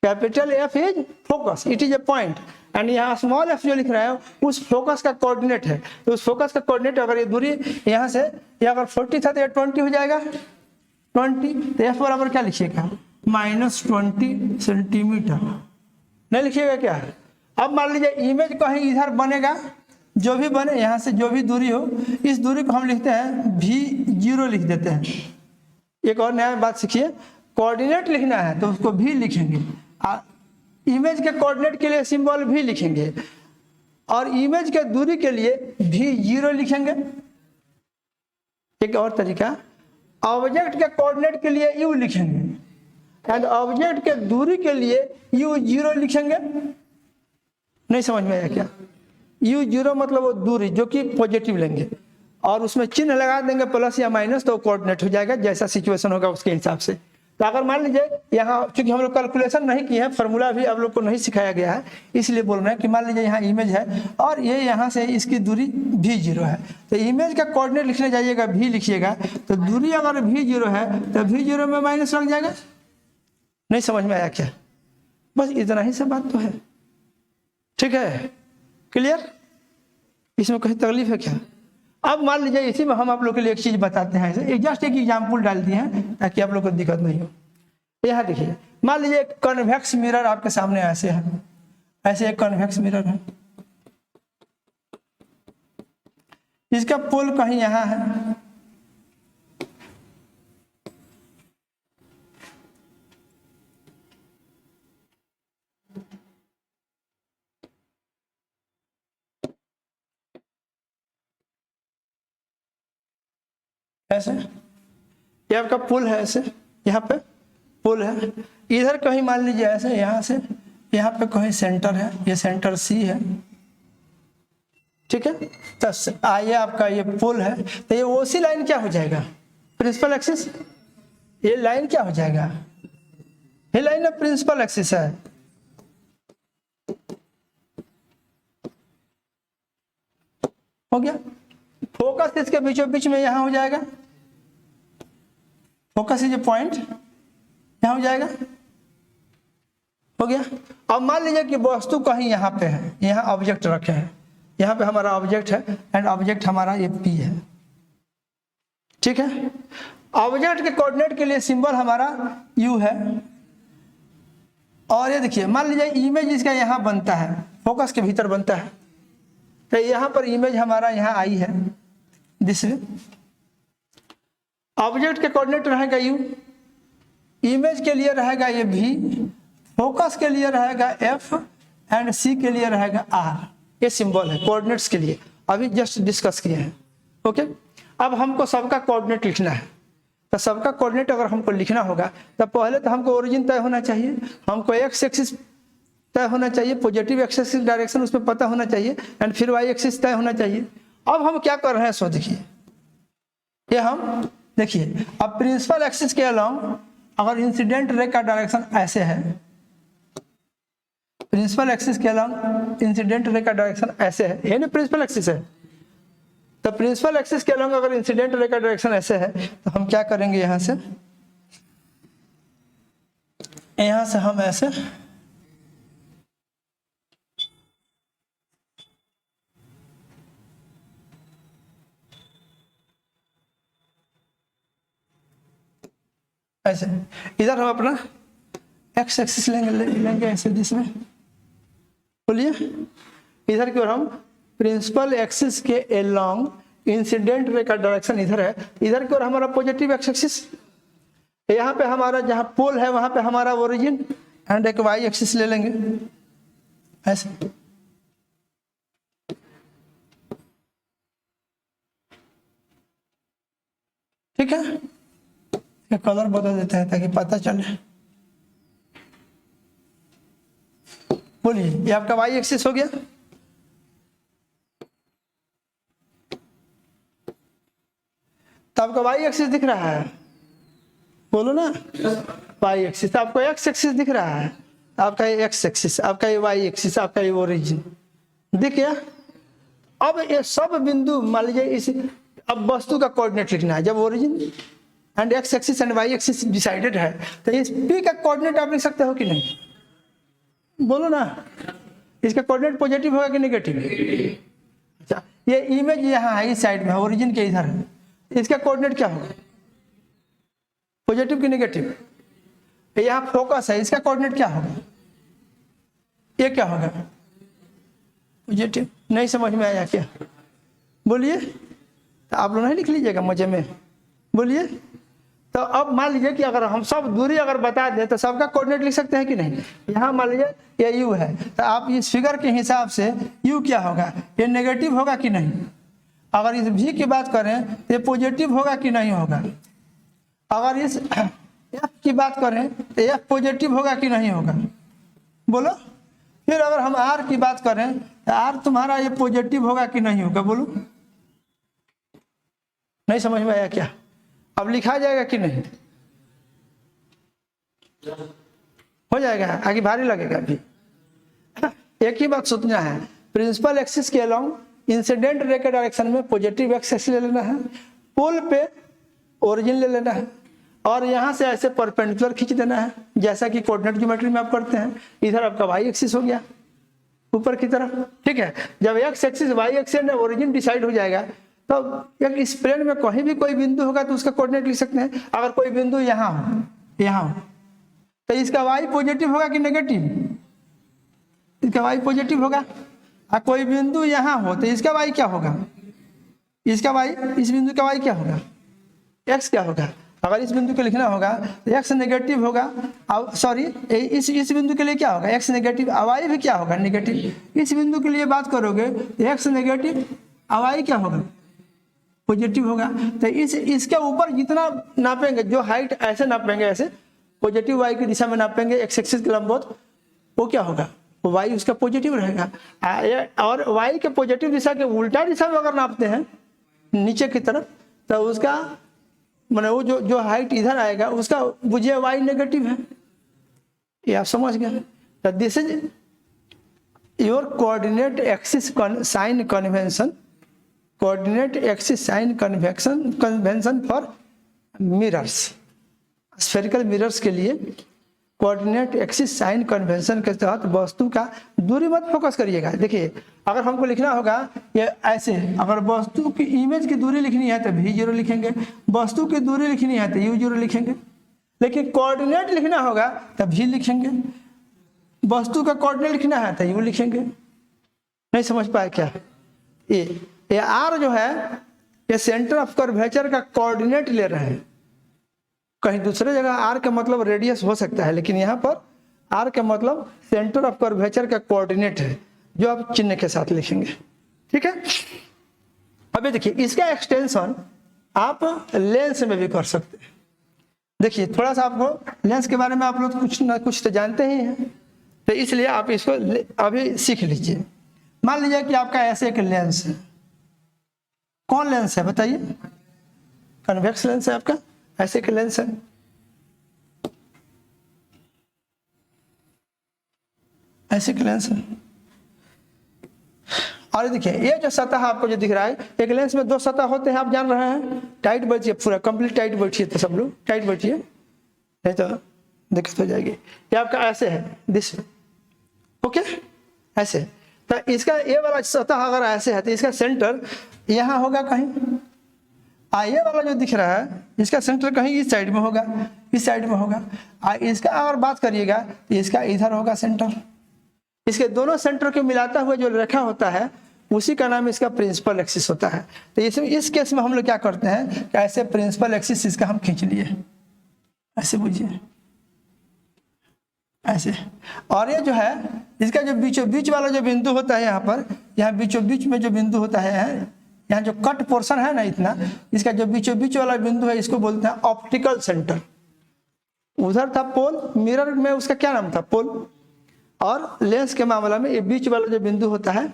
capital F is focus, it is a point, and यहाँ स्मॉल एफ जो लिख रहा है उस फोकस का कोऑर्डिनेट है। तो उस फोकस का कोऑर्डिनेट, अगर ये दूरी यहाँ से ये अगर 40 था तो ये 20 हो जाएगा, 20। तो एफ बराबर क्या लिखिएगा? -20 सेंटीमीटर। नहीं लिखिएगा क्या? अब मान लीजिए इमेज कहीं इधर बनेगा, जो भी बने यहाँ से जो भी दूरी हो, इस दूरी को हम लिखते हैं V0 लिख देते हैं। एक और नया बात सीखिए, कोऑर्डिनेट लिखना है तो उसको भी लिखेंगे, इमेज के कोऑर्डिनेट के लिए सिंबल भी लिखेंगे, और इमेज के दूरी के लिए V0 लिखेंगे। एक और तरीका, ऑब्जेक्ट के कोऑर्डिनेट के लिए U लिखेंगे एंड ऑब्जेक्ट के दूरी के लिए U0 लिखेंगे। नहीं समझ में आया क्या? U0 मतलब वो दूरी जो कि पॉजिटिव लेंगे और उसमें चिन्ह लगा देंगे प्लस या माइनस, तो कोऑर्डिनेट हो जाएगा, जैसा सिचुएशन होगा उसके हिसाब से। तो अगर मान लीजिए यहाँ, चूंकि हम लोग कैलकुलेशन नहीं किए हैं, फार्मूला भी आप लोग को नहीं सिखाया गया है, इसलिए बोल रहे हैं कि मान लीजिए यहाँ इमेज है और ये यहाँ से इसकी दूरी V0 है, तो इमेज का कोऑर्डिनेट लिखने जाइएगा, भी लिखिएगा, तो दूरी अगर V0 है तो V0 में माइनस लग जाएगा। नहीं समझ में आया क्या? बस इतना ही सब बात तो है। ठीक है, क्लियर? इसमें कहीं तकलीफ है क्या? अब मान लीजिए इसी में हम आप लोग के लिए एक चीज बताते हैं, जस्ट एक एग्जाम्पल डाल दिए हैं ताकि आप लोग को दिक्कत नहीं हो। यहाँ देखिए, मान लीजिए एक कन्वेक्स मिरर आपके सामने ऐसे है, ऐसे एक कन्वेक्स मिरर है, इसका पोल कहीं यहाँ है, ऐसे ये आपका पुल है, ऐसे यहाँ पे पुल है, इधर कहीं मान लीजिए ऐसे, यहाँ से यहाँ पे कहीं सेंटर है, ये सेंटर C है। ठीक है, तो आइए आपका ये पुल है, तो ये OC लाइन क्या हो जाएगा? Principal axis. ये लाइन क्या हो जाएगा? ये लाइन प्रिंसिपल एक्सिस है। हो गया। फोकस इसके बीचों बीच में यहाँ हो जाएगा, फोकस इज ए पॉइंट, यहाँ हो जाएगा। हो गया। अब मान लीजिए कि वस्तु कहीं यहाँ पे है, यहाँ ऑब्जेक्ट रखे हैं, यहाँ पे हमारा ऑब्जेक्ट है एंड ऑब्जेक्ट हमारा ये P है, ठीक है। ऑब्जेक्ट के कोऑर्डिनेट के लिए सिंबल हमारा U है। और ये देखिए, मान लीजिए इमेज इसका यहाँ बनता है, फोकस के भीतर बनता है, तो यहाँ पर इमेज हमारा यहाँ आई है दिस वे। ऑब्जेक्ट के कोऑर्डिनेट रहेगा U, इमेज के लिए रहेगा ये V, फोकस के लिए रहेगा F एंड C के लिए रहेगा R। ये सिंबल है कोऑर्डिनेट्स के लिए, अभी जस्ट डिस्कस किए हैं, ओके। अब हमको सबका कोऑर्डिनेट लिखना है, तो सबका कोऑर्डिनेट अगर हमको लिखना होगा तो पहले तो हमको ओरिजिन तय होना चाहिए, हमको एक्स एक्सिस तय होना चाहिए, पॉजिटिव एक्सिस डायरेक्शन उसमें पता होना चाहिए, एंड फिर वाई एक्सिस तय होना चाहिए। अब हम क्या कर रहे हैं सो देखिए, ये हम देखिए, अब प्रिंसिपल एक्सिस के अलोंग अगर इंसिडेंट रे का डायरेक्शन ऐसे है, प्रिंसिपल एक्सिस के अलोंग इंसिडेंट रे का डायरेक्शन ऐसे है, ये ना प्रिंसिपल एक्सिस है। तो प्रिंसिपल एक्सिस के अलोंग अगर इंसिडेंट रे का डायरेक्शन ऐसे है, तो हम क्या करेंगे, यहां से हम ऐसे ऐसे, इधर हम अपना एक्स एक्सिस लेंगे ऐसे जिसमें, बोलिए, इधर की ओर हम प्रिंसिपल एक्सिस के अलोंग इंसिडेंट रे का डायरेक्शन इधर है, इधर की ओर हमारा पॉजिटिव एक्स एक्सिस, यहाँ पे हमारा जहाँ पोल है वहां पे हमारा ओरिजिन एंड एक वाई एक्सिस ले लेंगे ऐसे, ठीक है। ये कलर बदल देते हैं ताकि पता चले, बोलिए, ये आपका वाई एक्सिस हो गया। तो आपका वाई एक्सिस दिख रहा है, बोलो ना, वाई एक्सिस। आपको एक्स एक्सिस दिख रहा है, आपका ये एक्स एक्सिस, आपका ये वाई एक्सिस, आपका ये ओरिजिन दिख गया। अब ये सब बिंदु मान लीजिए इस, अब वस्तु का कोऑर्डिनेट लिखना है, जब origin and X axis and Y axis decided है, तो इस पी का कोऑर्डिनेट आप लिख सकते हो कि नहीं, बोलो ना। इसका कोऑर्डिनेट पॉजिटिव होगा कि नेगेटिव? अच्छा, ये इमेज यहाँ है, इस साइड में, ओरिजिन के इधर है, इसका कोऑर्डिनेट क्या होगा, पॉजिटिव कि नेगेटिव? यहाँ फोकस है, इसका कोऑर्डिनेट क्या होगा, ये क्या होगा, पॉजिटिव। नहीं समझ में आया क्या, बोलिए, तो आप लोग नहीं लिख लीजिएगा मजे में, बोलिए। तो अब मान लीजिए कि अगर हम सब दूरी अगर बता दें तो सबका कोऑर्डिनेट लिख सकते हैं कि नहीं। यहाँ मान लीजिए ये यू है, तो आप इस फिगर के हिसाब से यू क्या होगा, ये नेगेटिव होगा कि नहीं। अगर इस भी की बात करें तो ये पॉजिटिव होगा कि नहीं होगा। अगर इस एफ की बात करें तो एफ पॉजिटिव होगा कि नहीं होगा, बोलो। फिर अगर हम आर की बात करें तो आर तुम्हारा ये पॉजिटिव होगा कि नहीं होगा, बोलो। नहीं समझ में आया क्या? अब लिखा जाएगा कि नहीं, हो जाएगा, आगे भारी लगेगा अभी। एक ही बात सोचना है, प्रिंसिपल एक्सिस के अलोंग इंसिडेंट रे के डायरेक्शन में पॉजिटिव एक्स एक्सिस ले लेना है, पोल पे ओरिजिन ले लेना है, और यहाँ से ऐसे परपेंडिकुलर खींच देना है, जैसा कि कोऑर्डिनेट ज्योमेट्री में आप करते हैं। इधर आपका वाई एक्सिस हो गया ऊपर की तरफ, ठीक है। जब एक्स एक्सिस वाई एक्सिस में ओरिजिन डिसाइड हो जाएगा, तो एक इस प्लेन में कहीं भी कोई बिंदु होगा तो उसका कोऑर्डिनेट लिख सकते हैं। अगर कोई बिंदु यहाँ हो तो इसका वाई पॉजिटिव होगा कि नेगेटिव, इसका वाई पॉजिटिव होगा। और कोई बिंदु यहाँ हो तो इसका वाई क्या होगा, इसका वाई, इस बिंदु का वाई क्या होगा, एक्स क्या होगा। अगर इस बिंदु को लिखना होगा तो एक्स नेगेटिव होगा, सॉरी इस बिंदु के लिए क्या होगा, एक्स नेगेटिव, वाई भी क्या होगा, नेगेटिव। इस बिंदु के लिए बात करोगे तो एक्स नेगेटिव, वाई क्या होगा, पॉजिटिव होगा। तो इसके ऊपर जितना नापेंगे, जो हाइट ऐसे नापेंगे, ऐसे पॉजिटिव वाई की दिशा में नापेंगे एक्स एक्सिस के लंबवत, वो क्या होगा, वो वाई उसका पॉजिटिव रहेगा। और वाई के पॉजिटिव दिशा के उल्टा दिशा में अगर नापते हैं नीचे की तरफ, तो उसका माने वो जो हाइट इधर आएगा उसका बुझिए वाई नेगेटिव है। ये आप समझ गए। तो this is your coordinate axis sign convention, coordinate axis sign convention for mirrors. Spherical mirrors के लिए कोऑर्डिनेट एक्सिस साइन कन्वेंशन के तहत वस्तु का दूरी मत फोकस करिएगा। देखिए अगर हमको लिखना होगा ये ऐसे, अगर वस्तु की इमेज की दूरी लिखनी है तो v0 लिखेंगे, वस्तु की दूरी लिखनी है तो u0 लिखेंगे, लेकिन कोऑर्डिनेट लिखना होगा तो v लिखेंगे, वस्तु का कोऑर्डिनेट लिखना है तो u लिखेंगे। नहीं समझ पाए क्या? ये r जो है ये सेंटर ऑफ कर्वेचर का कोऑर्डिनेट ले रहे हैं। कहीं दूसरे जगह आर का मतलब रेडियस हो सकता है, लेकिन यहाँ पर आर का मतलब सेंटर ऑफ कर्वेचर का कोऑर्डिनेट है, जो आप चिन्ह के साथ लिखेंगे। ठीक है। अब ये देखिए इसका एक्सटेंशन आप लेंस में भी कर सकते हैं। देखिए थोड़ा सा आपको लेंस के बारे में आप लोग कुछ ना कुछ तो जानते ही हैं, तो इसलिए आप इसको अभी सीख लीजिए। मान लीजिए कि आपका ऐसे एक लेंस है। कौन लेंस है बताइए? कन्वेक्स लेंस है आपका, ऐसे के लेंस है। ऐसे के लेंस है। और देखिए ये जो सतह आपको जो दिख रहा है, एक लेंस में दो सतह होते हैं, आप जान रहे हैं। टाइट बैठिए, पूरा कंप्लीट टाइट बैठिए, तो सब लोग टाइट बैठिए, नहीं तो दिक्कत हो जाएगी। ये आपका ऐसे है, दिस ओके, ऐसे। तो इसका ये वाला सतह अगर ऐसे है तो इसका सेंटर यहाँ होगा कहीं। ये वाला जो दिख रहा है इसका सेंटर कहीं इस साइड में होगा, इस साइड में होगा। इसका अगर बात करिएगा तो इसका इधर होगा सेंटर। इसके दोनों सेंटर को मिलाता हुआ जो रेखा होता है उसी का नाम इसका प्रिंसिपल एक्सिस होता है। तो इस केस में हम लोग क्या करते हैं कि ऐसे प्रिंसिपल एक्सिस इसका हम खींच लिए, ऐसे बुझिए, ऐसे। और ये जो है इसका जो बीचों बीच वाला जो बिंदु होता है, यहाँ पर, यहाँ बीचों बीच में जो बिंदु होता है, यहाँ जो कट पोर्शन है ना इतना, इसका जो बीचों बीच वाला बिंदु है इसको बोलते हैं ऑप्टिकल सेंटर। उधर था पोल, मिरर में उसका क्या नाम था? पोल। और लेंस के मामला में ये बीच वाला जो बिंदु होता है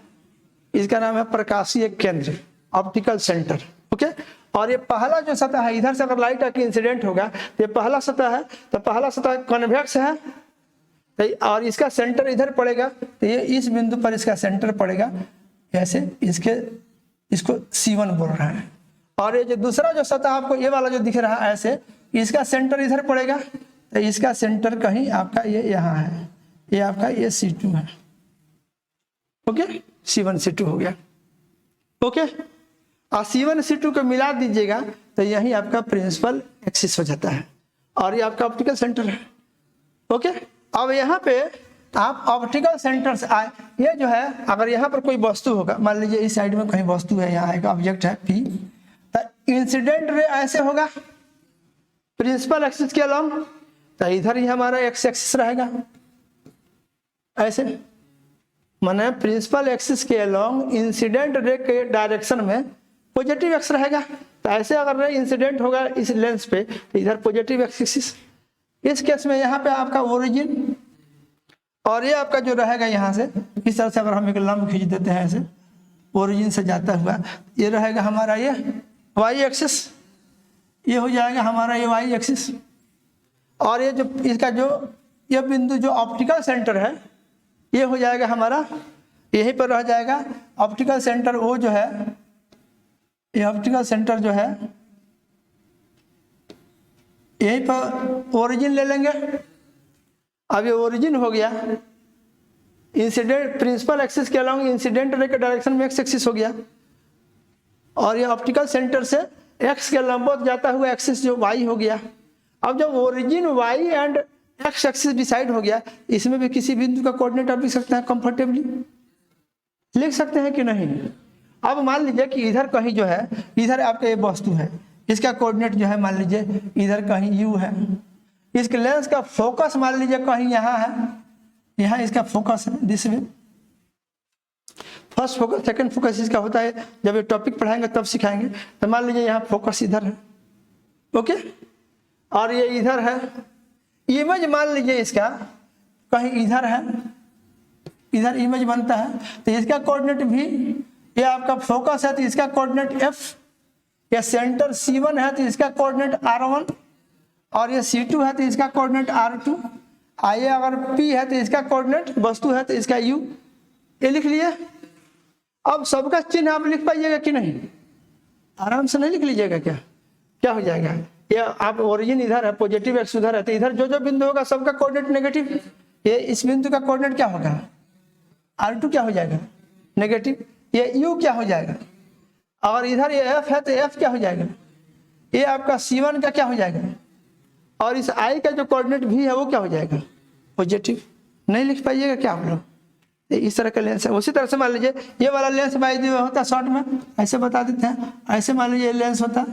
इसका नाम है प्रकाशीय केंद्र, ऑप्टिकल सेंटर। ओके। और ये पहला जो सतह है, इधर से अगर लाइट आके इंसिडेंट होगा तो ये पहला सतह है, तो पहला सतह कन्वेक्स है, और इसका सेंटर इधर पड़ेगा, तो ये इस बिंदु पर इसका सेंटर पड़ेगा ऐसे, इसको C1 बोल रहा है। और ये जो दूसरा जो सतह आपको ये वाला जो दिख रहा है ऐसे, इसका सेंटर इधर पड़ेगा, तो इसका सेंटर कहीं आपका ये यहाँ है, ये आपका ये C2 है। ओके, C1 C2 हो गया। ओके। और C1 C2 को मिला दीजिएगा तो यही आपका प्रिंसिपल एक्सिस हो जाता है, और ये आपका ऑप्टिकल सेंटर है। ओके। अब यहाँ पे आप ऑप्टिकल सेंटर से आए, ये जो है अगर यहाँ पर कोई वस्तु होगा, मान लीजिए इस साइड में कहीं वस्तु है, यहाँ एक ऑब्जेक्ट है P, तो इंसिडेंट रे ऐसे होगा प्रिंसिपल एक्सिस के अलोंग, तो इधर ही हमारा एक्स एक्सिस रहेगा ऐसे। माने प्रिंसिपल एक्सिस के अलोंग इंसिडेंट रे के डायरेक्शन में पॉजिटिव एक्स रहेगा। तो ऐसे अगर रे इंसिडेंट होगा इस लेंस पे तो इधर पॉजिटिव एक्सिस। इस केस में यहाँ पे आपका ओरिजिन, और ये आपका जो रहेगा यहाँ से इस तरह से अगर हम एक लंब खींच देते हैं ऐसे ओरिजिन से जाता हुआ, ये रहेगा हमारा ये वाई एक्सिस, ये हो जाएगा हमारा ये वाई एक्सिस। और ये जो इसका जो ये बिंदु जो ऑप्टिकल सेंटर है ये हो जाएगा हमारा, यहीं पर रह जाएगा ऑप्टिकल सेंटर। वो जो है ये ऑप्टिकल सेंटर जो है यहीं पर ओरिजिन ले लेंगे। अब ये ओरिजिन हो गया, इंसिडेंट प्रिंसिपल एक्सिस के अलोंग इंसिडेंट रे के डायरेक्शन में एक्स एक्सिस हो गया, और ये ऑप्टिकल सेंटर से एक्स के लंबवत जाता हुआ एक्सिस जो वाई हो गया। अब जब origin Y and X axis decide हो गया, इसमें भी किसी बिंदु का कोऑर्डिनेट आप लिख सकते हैं, कंफर्टेबली लिख सकते हैं कि नहीं। अब मान लीजिए कि इधर कहीं जो है, इधर आपका ये वस्तु है, इसका कोऑर्डिनेट जो है मान लीजिए इधर कहीं यू है, इसके लेंस का फोकस मान लीजिए कहीं यहाँ है, यहाँ इसका फोकस है दिस में। फर्स्ट फोकस सेकंड फोकस इसका होता है, जब ये टॉपिक पढ़ाएंगे तब सिखाएंगे। तो मान लीजिए यहाँ फोकस इधर है, ओके, और ये इधर है। इमेज मान लीजिए इसका कहीं इधर है, इधर इमेज बनता है, तो इसका कोऑर्डिनेट भी, ये आपका फोकस है तो इसका कोऑर्डिनेट F, या सेंटर C1 है तो इसका कोऑर्डिनेट R1, और ये C2 है तो इसका कोऑर्डिनेट R2, आइए अगर P है तो इसका कोऑर्डिनेट वस्तु है तो इसका U। ये लिख लिए। अब सबका चिन्ह आप लिख पाइएगा कि नहीं? आराम से नहीं लिख लीजिएगा क्या? क्या हो जाएगा? ये आप ओरिजिन इधर है, पॉजिटिव एक्स उधर है, तो इधर जो जो बिंदु होगा सबका कोऑर्डिनेट नेगेटिव। ये इस बिंदु का कोऑर्डिनेट क्या होगा, R2 क्या हो जाएगा, नेगेटिव। ये U क्या हो जाएगा, अगर इधर ये F है तो F क्या हो जाएगा, ये आपका C1 का क्या हो जाएगा, और इस I का जो कोऑर्डिनेट V है वो क्या हो जाएगा, पॉजिटिव। नहीं लिख पाइएगा क्या आप लोग, इस तरह का लेंस है। उसी तरह से मान लीजिए ये वाला लेंस बाई दी होता शॉर्ट में, ऐसे बता देते हैं, ऐसे मान लीजिए लेंस होता,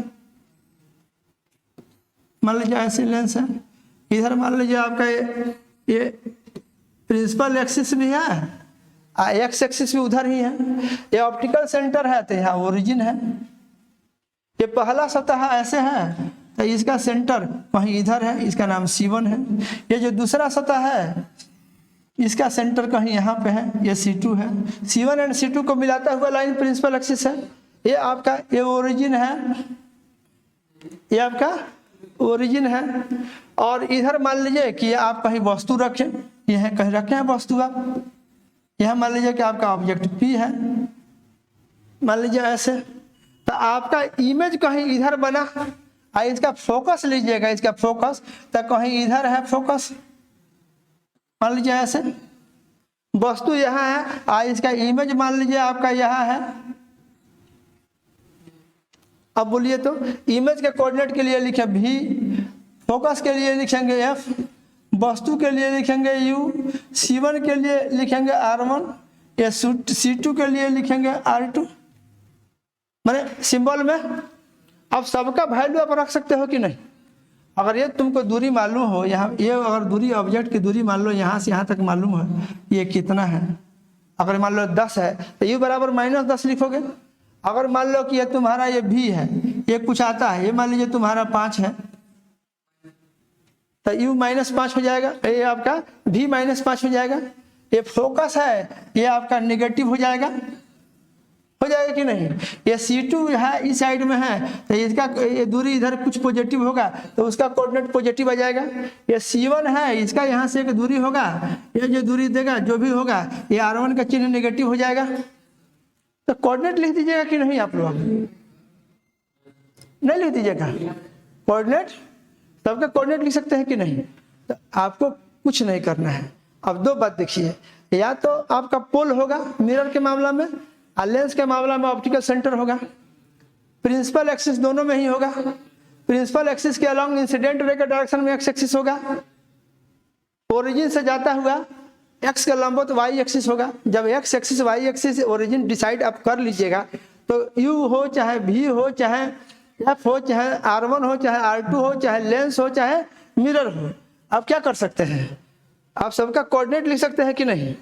मान लीजिए ऐसे लेंस है, इधर मान लीजिए आपका ये प्रिंसिपल एक्सिस भी है, एक्स एक्सिस भी उधर ही है, ये ऑप्टिकल सेंटर है तो यहाँ ओरिजिन है। ये पहला सतह ऐसे है तो इसका सेंटर कहीं इधर है, इसका नाम C1 है। ये जो दूसरा सतह है इसका सेंटर कहीं यहाँ पे है, ये C2 है। C1 एंड C2 को मिलाता हुआ लाइन प्रिंसिपल एक्सिस है। ये आपका ये ओरिजिन है, ये आपका ओरिजिन है। और इधर मान लीजिए कि आप कहीं वस्तु रखें, यह कहीं रखे हैं वस्तु आप, यह मान लीजिए कि आपका ऑब्जेक्ट P है, मान लीजिए ऐसे, तो आपका इमेज कहीं इधर बना, इसका फोकस लीजिएगा, इसका फोकस तो कहीं इधर है फोकस, मान लीजिए ऐसे, वस्तु यहाँ है, इसका इमेज मान लीजिए आपका यहाँ है। अब बोलिए तो इमेज के कोऑर्डिनेट के लिए लिखे V, फोकस के लिए लिखेंगे F, वस्तु के लिए लिखेंगे U, C1 के लिए लिखेंगे R1, या C2 के लिए लिखेंगे R2, माने सिंबल में। अब सबका वैल्यू आप रख सकते हो कि नहीं। अगर ये तुमको दूरी मालूम हो, यहाँ ये अगर दूरी ऑब्जेक्ट की दूरी मान लो यहाँ से यहाँ तक मालूम है ये कितना है, अगर मान लो 10 है तो U बराबर -10 लिखोगे। अगर मान लो कि ये तुम्हारा ये V है, ये कुछ आता है, ये मान लीजिए तुम्हारा 5 है तो U -5 हो जाएगा, ये आपका V -5 हो जाएगा। ये फोकस है, ये आपका नेगेटिव हो जाएगा कि नहीं। ये C2 है इस साइड में है तो इसका ये दूरी इधर कुछ पॉजिटिव होगा तो उसका कोऑर्डिनेट पॉजिटिव आ जाएगा। ये C1 है, इसका यहाँ से एक दूरी होगा, ये जो दूरी देगा जो भी होगा ये R1 का चिन्ह नेगेटिव हो जाएगा। तो कोऑर्डिनेट लिख दीजिएगा कि नहीं, आप लोग नहीं लिख दीजिएगा कोऑर्डिनेट, सबका कोऑर्डिनेट लिख सकते हैं कि नहीं। तो आपको कुछ नहीं करना है। अब दो बात देखिए, या तो आपका पोल होगा मिरर के मामला में, और लेंस के मामला में ऑप्टिकल सेंटर होगा। प्रिंसिपल एक्सिस दोनों में ही होगा। प्रिंसिपल एक्सिस के अलोंग इंसिडेंट रे के डायरेक्शन में एक्स एक्सिस होगा, ओरिजिन से जाता हुआ एक्स का लंबवत वाई एक्सिस होगा। जब X axis Y axis origin decide आप कर लीजिएगा तो U हो चाहे V हो चाहे F हो चाहे R1 हो चाहे R2 हो चाहे लेंस हो चाहे मिरर हो, आप क्या कर सकते हैं, आप सबका कोऑर्डिनेट लिख सकते हैं कि नहीं।